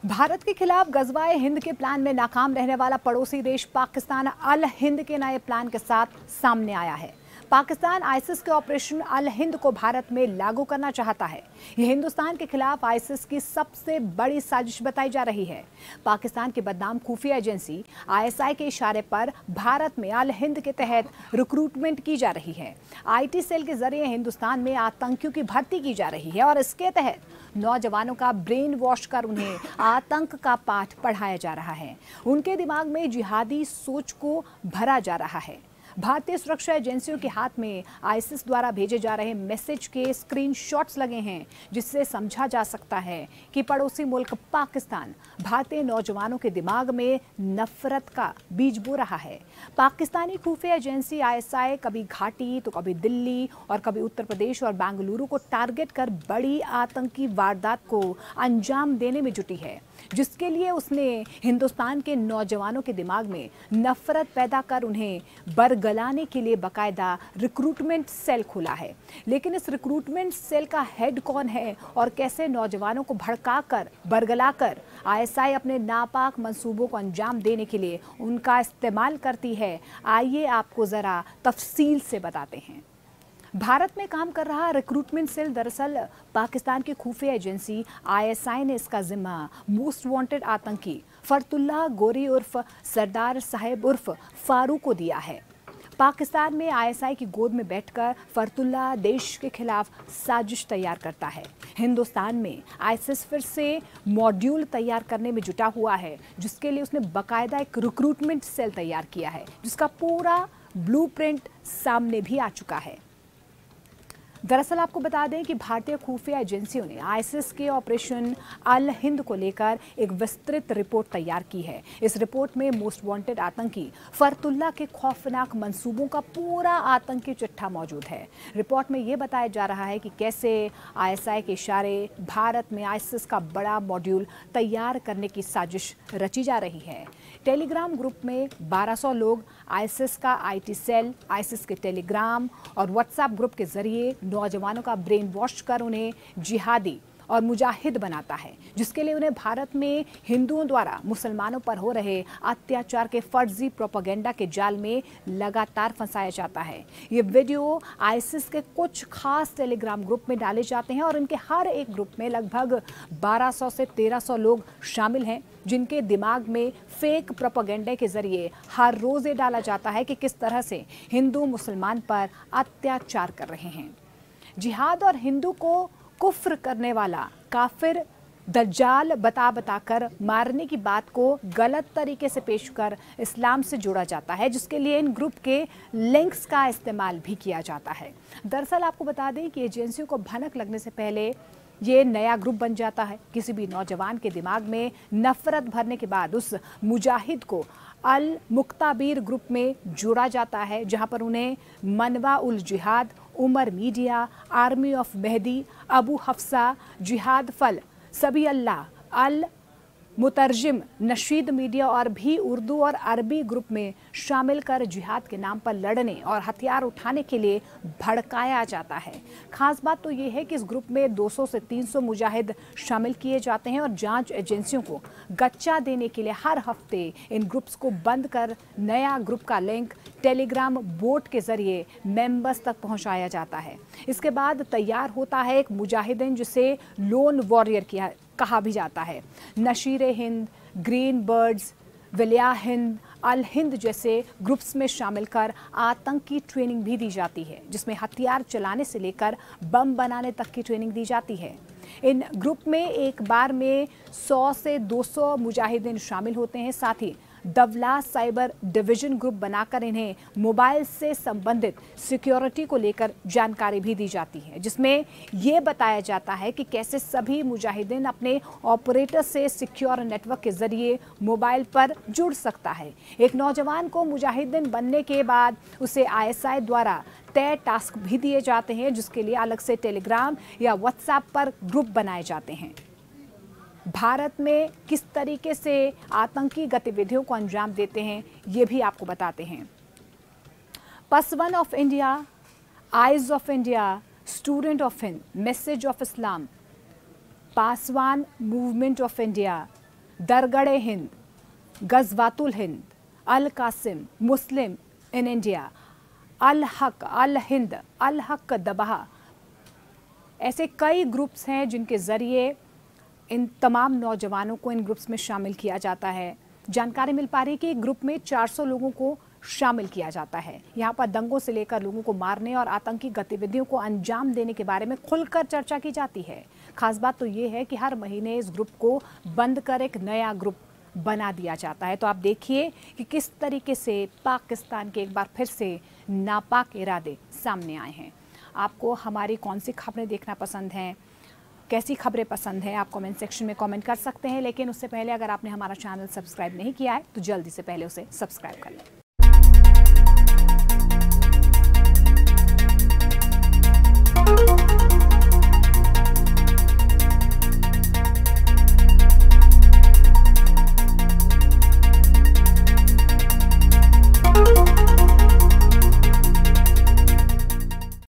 भारत के खिलाफ गजवाए हिंद के प्लान में नाकाम रहने वाला पड़ोसी देश पाकिस्तान अल हिंद के नए प्लान के साथ सामने आया है। पाकिस्तान आईसिस के ऑपरेशन अल हिंद को भारत में लागू करना चाहता है। यह हिंदुस्तान के खिलाफ आईसिस की सबसे बड़ी साजिश बताई जा रही है। पाकिस्तान की बदनाम खुफिया एजेंसी आईएसआई के इशारे पर भारत में अल हिंद के तहत रिक्रूटमेंट की जा रही है। आईटी सेल के जरिए हिंदुस्तान में आतंकियों की भर्ती की जा रही है और इसके तहत नौजवानों का ब्रेन वॉश कर उन्हें आतंक का पाठ पढ़ाया जा रहा है। उनके दिमाग में जिहादी सोच को भरा जा रहा है। भारतीय सुरक्षा एजेंसियों के हाथ में आईसिस द्वारा भेजे जा रहे मैसेज के स्क्रीनशॉट्स लगे हैं, जिससे समझा जा सकता है कि पड़ोसी मुल्क पाकिस्तान भारतीय नौजवानों के दिमाग में नफरत का बीज बो रहा है। पाकिस्तानी खुफिया एजेंसी आईएसआई कभी घाटी तो कभी दिल्ली और कभी उत्तर प्रदेश और बेंगलुरु को टारगेट कर बड़ी आतंकी वारदात को अंजाम देने में जुटी है, जिसके लिए उसने हिंदुस्तान के नौजवानों के दिमाग में नफरत पैदा कर उन्हें बरगलाने के लिए बाकायदा रिक्रूटमेंट सेल खोला है। लेकिन इस रिक्रूटमेंट सेल का हेड कौन है और कैसे नौजवानों को भड़काकर बरगलाकर आईएसआई अपने नापाक मंसूबों को अंजाम देने के लिए उनका इस्तेमाल करती है, आइए आपको जरा तफसील से बताते हैं। भारत में काम कर रहा रिक्रूटमेंट सेल दरअसल पाकिस्तान की खुफिया एजेंसी आईएसआई ने इसका जिम्मा मोस्ट वांटेड आतंकी फरतुल्लाह गोरी उर्फ सरदार साहिब उर्फ फारूक को दिया है। पाकिस्तान में आईएसआई की गोद में बैठकर फरतुल्लाह देश के खिलाफ साजिश तैयार करता है। हिंदुस्तान में आईसिस फिर से मॉड्यूल तैयार करने में जुटा हुआ है, जिसके लिए उसने बाकायदा एक रिक्रूटमेंट सेल तैयार किया है, जिसका पूरा ब्लूप्रिंट सामने भी आ चुका है। दरअसल आपको बता दें कि भारतीय खुफिया एजेंसियों ने आईसिस के ऑपरेशन अल हिंद को लेकर एक विस्तृत रिपोर्ट तैयार की है। इस रिपोर्ट में मोस्ट वांटेड आतंकी फरतुल्लाह के खौफनाक मंसूबों का पूरा आतंकी चिट्ठा मौजूद है। रिपोर्ट में यह बताया जा रहा है कि कैसे आईएसआई के इशारे भारत में आईसिस का बड़ा मॉड्यूल तैयार करने की साजिश रची जा रही है। टेलीग्राम ग्रुप में 1200 लोग आईसिस का आईटी सेल आईसिस के टेलीग्राम और व्हाट्सएप ग्रुप के जरिए नौजवानों का ब्रेन वॉश कर उन्हें जिहादी और मुजाहिद बनाता है, जिसके लिए उन्हें भारत में हिंदुओं द्वारा मुसलमानों पर हो रहे अत्याचार के फर्जी प्रोपेगेंडा के जाल में लगातार फंसाया जाता है। ये वीडियो आईसिस के कुछ खास टेलीग्राम ग्रुप में डाले जाते हैं और इनके हर एक ग्रुप में लगभग 1200 से 1300 लोग शामिल हैं, जिनके दिमाग में फेक प्रोपेगेंडा के जरिए हर रोज ये डाला जाता है कि किस तरह से हिंदू मुसलमान पर अत्याचार कर रहे हैं। जिहाद और हिंदू को कुफ्र करने वाला काफिर दज्जाल बताकर मारने की बात को गलत तरीके से पेश कर इस्लाम से जोड़ा जाता है, जिसके लिए इन ग्रुप के लिंक्स का इस्तेमाल भी किया जाता है। दरअसल आपको बता दें कि एजेंसियों को भनक लगने से पहले ये नया ग्रुप बन जाता है। किसी भी नौजवान के दिमाग में नफरत भरने के बाद उस मुजाहिद को अल मुक्ताबीर ग्रुप में जोड़ा जाता है, जहां पर उन्हें मनवा उल जिहाद, Umar Media, Army of Mehdi, अबू हफ्सा, जिहाद फल, सभी अल्लाह, अल मुतरजिम, नशीद मीडिया और भी उर्दू और अरबी ग्रुप में शामिल कर जिहाद के नाम पर लड़ने और हथियार उठाने के लिए भड़काया जाता है। खास बात तो ये है कि इस ग्रुप में 200 से 300 मुजाहिद शामिल किए जाते हैं और जांच एजेंसियों को गच्चा देने के लिए हर हफ्ते इन ग्रुप्स को बंद कर नया ग्रुप का लिंक टेलीग्राम बोट के जरिए मेंबर्स तक पहुंचाया जाता है। इसके बाद तैयार होता है एक मुजाहिदीन, जिसे लोन वॉरियर कहा भी जाता है। नशीर हिंद, ग्रीन बर्ड्स, विलिया हिंद, अल हिंद जैसे ग्रुप्स में शामिल कर आतंक की ट्रेनिंग भी दी जाती है, जिसमें हथियार चलाने से लेकर बम बनाने तक की ट्रेनिंग दी जाती है। इन ग्रुप में एक बार में 100 से 200 मुजाहिदीन शामिल होते हैं। साथ ही दवला साइबर डिवीजन ग्रुप बनाकर इन्हें मोबाइल से संबंधित सिक्योरिटी को लेकर जानकारी भी दी जाती है, जिसमें यह बताया जाता है कि कैसे सभी मुजाहिदीन अपने ऑपरेटर से सिक्योर नेटवर्क के जरिए मोबाइल पर जुड़ सकता है। एक नौजवान को मुजाहिदीन बनने के बाद उसे आईएसआई द्वारा तय टास्क भी दिए जाते हैं, जिसके लिए अलग से टेलीग्राम या व्हाट्सएप पर ग्रुप बनाए जाते हैं। भारत में किस तरीके से आतंकी गतिविधियों को अंजाम देते हैं, ये भी आपको बताते हैं। पासवान of India, eyes of India, student of Hind, message of Islam, पासवान मूवमेंट ऑफ इंडिया, दरगड़े हिंद, गजवातुल हिंद, अल कासिम, मुस्लिम इन इंडिया, अल हक, अल हिंद, अल हक दबहा। ऐसे कई ग्रुप्स हैं जिनके ज़रिए इन तमाम नौजवानों को इन ग्रुप्स में शामिल किया जाता है। जानकारी मिल पा रही है कि एक ग्रुप में 400 लोगों को शामिल किया जाता है। यहाँ पर दंगों से लेकर लोगों को मारने और आतंकी गतिविधियों को अंजाम देने के बारे में खुलकर चर्चा की जाती है। खास बात तो ये है कि हर महीने इस ग्रुप को बंद कर एक नया ग्रुप बना दिया जाता है। तो आप देखिए कि किस तरीके से पाकिस्तान के एक बार फिर से नापाक इरादे सामने आए हैं। आपको हमारी कौन सी खबरें देखना पसंद हैं, कैसी खबरें पसंद हैं, आप कमेंट सेक्शन में कमेंट कर सकते हैं। लेकिन उससे पहले अगर आपने हमारा चैनल सब्सक्राइब नहीं किया है तो जल्दी से पहले उसे सब्सक्राइब कर लें।